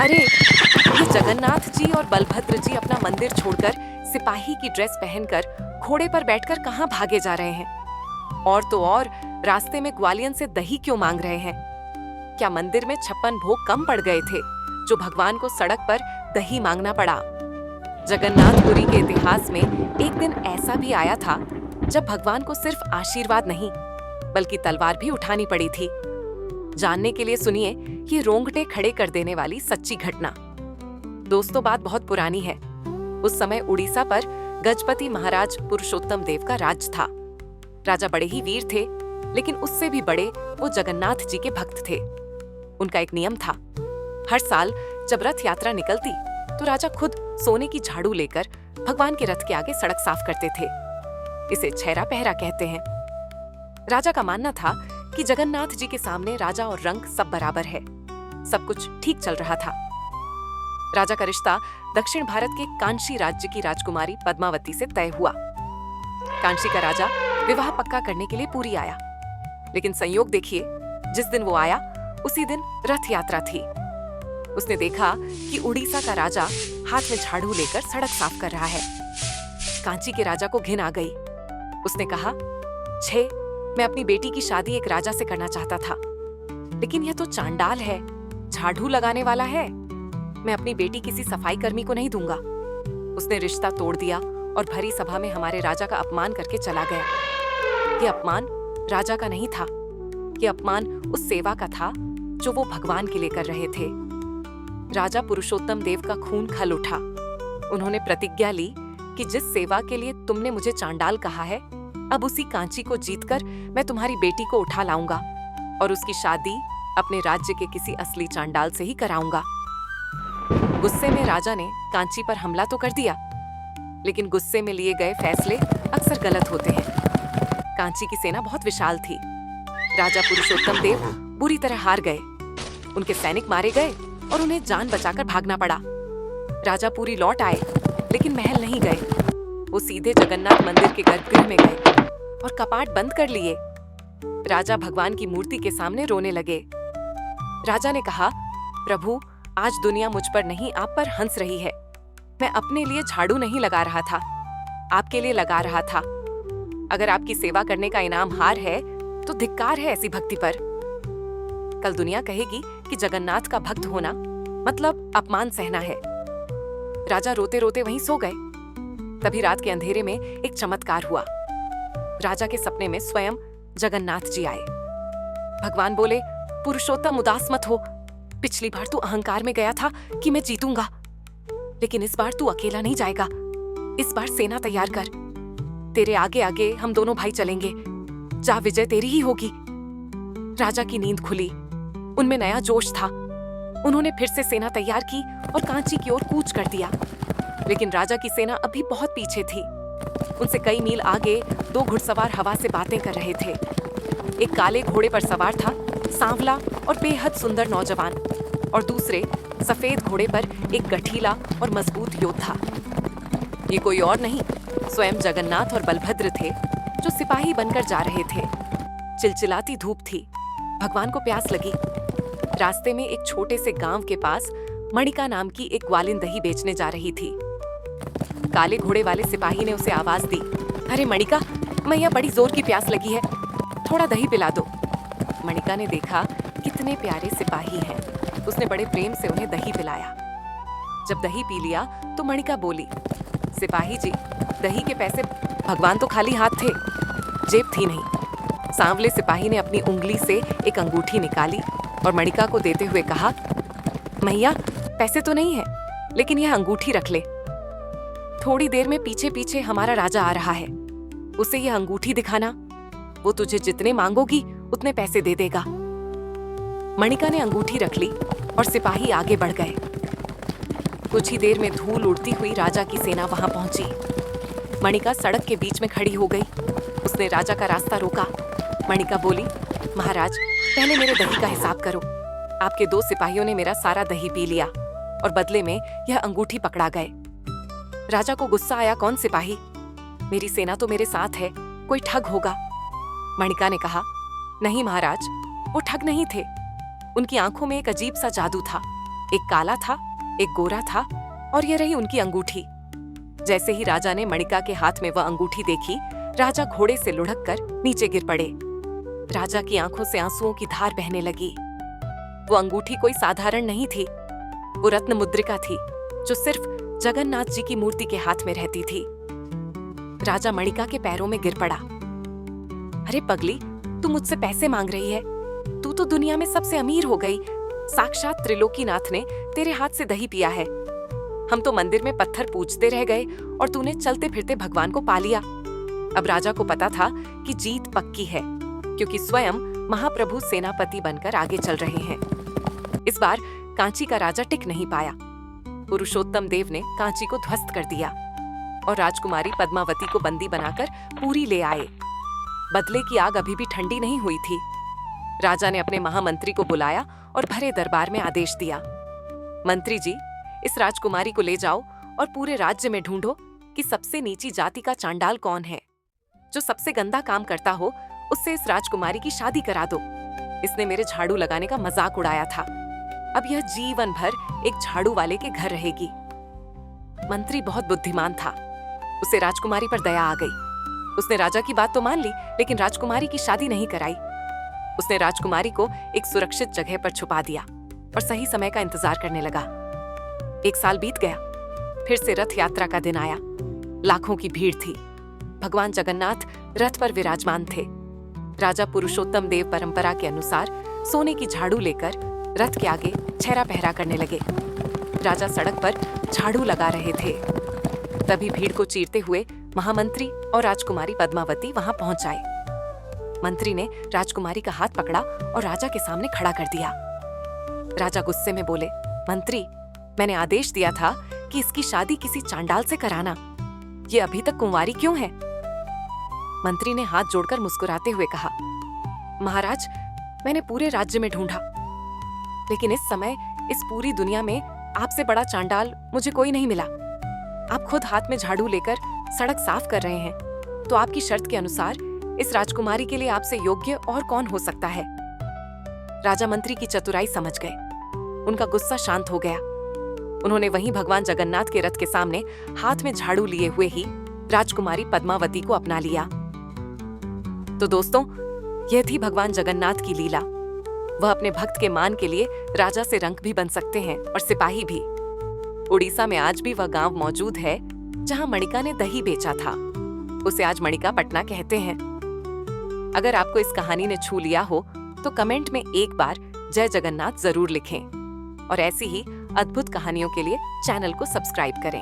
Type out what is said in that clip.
अरे, ये जगन्नाथ जी और बलभद्र जी अपना मंदिर छोड़कर सिपाही की ड्रेस पहनकर घोड़े पर बैठकर कहाँ भागे जा रहे हैं? और तो और रास्ते में ग्वालियन से दही क्यों मांग रहे हैं? क्या मंदिर में 56 भोग कम पड़ गए थे जो भगवान को सड़क पर दही मांगना पड़ा? जगन्नाथपुरी के इतिहास में एक दिन ऐसा भी आया था जब भगवान को सिर्फ आशीर्वाद नहीं बल्कि तलवार भी उठानी पड़ी थी। जानने के लिए सुनिए ये रोंगटे खड़े कर देने वाली सच्ची घटना। दोस्तों, बात बहुत पुरानी है। उस समय उड़ीसा पर गजपति महाराज पुरुषोत्तम देव का राज था। राजा बड़े ही वीर थे, लेकिन उससे भी बड़े वो जगन्नाथ जी के भक्त थे। उनका एक नियम था, हर साल जब रथ यात्रा निकलती तो राजा खुद सोने की झाड़ू लेकर भगवान के रथ के आगे सड़क साफ करते थे। इसे छेरा पहरा कहते हैं। राजा का मानना था कि जगन्नाथ जी के सामने राजा और रंक सब बराबर है। सब कुछ ठीक चल रहा था। राजा का रिश्ता दक्षिण भारत के कांशी राज्य की राजकुमारी पद्मावती से तय हुआ। कांशी का राजा विवाह पक्का करने के लिए पुरी आया, लेकिन संयोग देखिए, जिस दिन वो आया उसी दिन रथ यात्रा थी। उसने देखा कि उड़ीसा का राजा हाथ में झाड़ू लेकर सड़क साफ कर रहा है। कांची के राजा को घिन आ गई। उसने कहा, छे, मैं अपनी बेटी की शादी एक राजा से करना चाहता था, लेकिन यह तो चांडाल है, झाड़ू लगाने वाला है। मैं अपनी बेटी किसी सफाई कर्मी को नहीं दूंगा। उसने रिश्ता तोड़ दिया और भरी सभा में हमारे राजा का अपमान करके चला गया। यह अपमान राजा का नहीं था, यह अपमान उस सेवा का था जो वो भगवान के लिए कर रहे थे। राजा पुरुषोत्तम देव का खून खल उठा। उन्होंने प्रतिज्ञा ली कि जिस सेवा के लिए तुमने मुझे चांडाल कहा है, अब उसी कांची को जीतकर मैं तुम्हारी बेटी को उठा लाऊंगा और उसकी शादी अपने राज्य के किसी असली चांडाल से ही कराऊंगा। गुस्से में राजा ने कांची पर हमला तो कर दिया, लेकिन गुस्से में लिए गए फैसले अक्सर गलत होते हैं। कांची की सेना बहुत विशाल थी। राजा पुरुषोत्तम देव बुरी तरह हार गए। उनके सैनिक मारे गए और उन्हें जान बचाकर भागना पड़ा। राजा पुरी लौट आए, लेकिन महल नहीं गए। वो सीधे जगन्नाथ मंदिर के गर्भगृह में गए और कपाट बंद कर लिए। राजा भगवान की मूर्ति के सामने रोने लगे। राजा ने कहा, प्रभु, आज दुनिया मुझ पर नहीं आप पर हंस रही है। मैं अपने लिए झाड़ू नहीं लगा रहा था, आपके लिए लगा रहा था। अगर आपकी सेवा करने का इनाम हार है तो धिक्कार है ऐसी भक्ति पर। कल दुनिया कहेगी कि जगन्नाथ का भक्त होना मतलब अपमान सहना है। राजा रोते रोते वहीं सो गए। तभी रात के अंधेरे में एक चमत्कार हुआ। राजा के सपने में स्वयं जगन्नाथ जी आए। भगवान बोले, पुरुषोत्तम, उदास मत हो। पिछली बार तू अहंकार में गया था कि मैं जीतूंगा, लेकिन इस बार तू अकेला नहीं जाएगा। इस बार सेना तैयार कर। तेरे आगे आगे हम दोनों भाई चलेंगे। जा, विजय तेरी ही होगी। राजा की नींद खुली। उनमें नया जोश था। उन्होंने फिर से सेना तैयार की और कांची की ओर कूच कर दिया। लेकिन राजा की सेना अभी बहुत पीछे थी। उनसे कई मील आगे दो घुड़सवार हवा से बातें कर रहे थे। एक काले घोड़े पर सवार था, सांवला और बेहद सुंदर नौजवान, और दूसरे सफेद घोड़े पर एक गठीला और मजबूत योद्धा। ये कोई और नहीं, स्वयं जगन्नाथ और बलभद्र थे, जो सिपाही बनकर जा रहे थे। चिलचिलाती धूप थी। भगवान को प्यास लगी। रास्ते में एक छोटे से गांव के पास मणिका नाम की एक ग्वालिन दही बेचने जा रही थी। काले घोड़े वाले सिपाही ने उसे आवाज दी, अरे मणिका, मैया, बड़ी जोर की प्यास लगी है, थोड़ा दही पिला दो। मणिका ने देखा कितने प्यारे सिपाही हैं। उसने बड़े प्रेम से उन्हें दही पिलाया। जब दही पी लिया तो मणिका बोली, सिपाही जी, दही के पैसे। भगवान तो खाली हाथ थे, जेब थी नहीं। सांवले सिपाही ने अपनी उंगली से एक अंगूठी निकाली और मणिका को देते हुए कहा, मैया, पैसे तो नहीं है, लेकिन यह अंगूठी रख ले। थोड़ी देर में पीछे पीछे हमारा राजा आ रहा है, उसे यह अंगूठी दिखाना। वो तुझे जितने मांगोगी उतने पैसे दे देगा। मणिका ने अंगूठी रख ली और सिपाही आगे बढ़ गए। कुछ ही देर में धूल उड़ती हुई राजा की सेना वहां पहुंची। मणिका सड़क के बीच में खड़ी हो गई। उसने राजा का रास्ता रोका। मणिका बोली, महाराज, पहले मेरे दही का हिसाब करो। आपके दो सिपाहियों ने मेरा सारा दही पी लिया और बदले में यह अंगूठी पकड़ा गए। राजा को गुस्सा आया, कौन सिपाही? मेरी सेना तो मेरे साथ है, कोई ठग होगा। मणिका ने कहा, नहीं महाराज, वो ठग नहीं थे। उनकी आंखों में एक अजीब सा जादू था, एक काला था, एक गोरा था और ये रही उनकी अंगूठी। जैसे ही राजा ने मणिका के हाथ में वह अंगूठी देखी, राजा घोड़े से लुढ़क कर नीचे गिर पड़े। राजा की आंखों से आंसुओं की धार बहने लगी। वो अंगूठी कोई साधारण नहीं थी, वो रत्न मुद्रिका थी जो सिर्फ जगन्नाथ जी की मूर्ति के हाथ में रहती थी। राजा मणिका के पैरों में गिर पड़ा। अरे पगली, तू मुझसे पैसे मांग रही है? तू तो दुनिया में सबसे अमीर हो गई। साक्षात त्रिलोकीनाथ ने तेरे हाथ से दही पिया है। हम तो मंदिर में पत्थर पूजते रह गए और तूने चलते फिरते भगवान को पा लिया। अब राजा को पता था कि जीत पक्की है, क्योंकि स्वयं महाप्रभु सेनापति बनकर आगे चल रहे हैं। इस बार कांची का राजा टिक नहीं पाया। पुरुषोत्तम देव ने कांची को ध्वस्त कर दिया और राजकुमारी पद्मावती को बंदी बनाकर पुरी ले आए। बदले की आग अभी भी ठंडी नहीं हुई थी। राजा ने अपने महामंत्री को बुलाया और भरे दरबार में आदेश दिया, मंत्री जी, इस राजकुमारी को ले जाओ और पूरे राज्य में ढूंढो कि सबसे नीची जाति का चांडाल कौन है। जो सबसे गंदा काम करता हो उससे इस राजकुमारी की शादी करा दो। इसने मेरे झाड़ू लगाने का मजाक उड़ाया था। अब यह जीवन भर एक झाड़ू वाले के घर रहेगी। मंत्री बहुत बुद्धिमान था। उसे राजकुमारी पर दया आ गई। उसने राजा की बात तो मान ली, लेकिन राजकुमारी की शादी नहीं कराई। उसने राजकुमारी को एक सुरक्षित जगह पर छुपा दिया और सही समय का इंतजार करने लगा। 1 साल बीत गया। फिर से रथ यात्रा का दिन आया। लाखों की भीड़ थी। भगवान जगन्नाथ रथ पर विराजमान थे। राजा पुरुषोत्तम देव परंपरा के अनुसार सोने की झाड़ू लेकर रथ के आगे छेरा पहरा करने लगे। राजा सड़क पर झाड़ू लगा रहे थे। तभी भीड़ को चीरते हुए महामंत्री और राजकुमारी पद्मावती वहां पहुंच आए। मंत्री ने राजकुमारी का हाथ पकड़ा और राजा के सामने खड़ा कर दिया। राजा गुस्से में बोले, मंत्री, मैंने आदेश दिया था कि इसकी शादी किसी चांडाल से कराना। ये अभी तक कुंवारी क्यों है? मंत्री ने हाथ जोड़कर मुस्कुराते हुए कहा, महाराज, मैंने पूरे राज्य में ढूंढा, लेकिन इस समय इस पूरी दुनिया में आपसे बड़ा चांडाल मुझे कोई नहीं मिला। आप खुद हाथ में झाड़ू लेकर सड़क साफ कर रहे हैं, तो आपकी शर्त के अनुसार इस राजकुमारी के लिए आपसे योग्य और कौन हो सकता है? राजा मंत्री की चतुराई समझ गए। उनका गुस्सा शांत हो गया। उन्होंने वहीं भगवान जगन्नाथ के रथ के सामने हाथ में झाड़ू लिए हुए ही राजकुमारी पद्मावती को अपना लिया। तो दोस्तों, यह थी भगवान जगन्नाथ की लीला। वह अपने भक्त के मान के लिए राजा से रंक भी बन सकते हैं और सिपाही भी। उड़ीसा में आज भी वह गांव मौजूद है जहां मणिका ने दही बेचा था। उसे आज मणिका पटना कहते हैं। अगर आपको इस कहानी ने छू लिया हो तो कमेंट में एक बार जय जगन्नाथ जरूर लिखें और ऐसी ही अद्भुत कहानियों के लिए चैनल को सब्सक्राइब करें।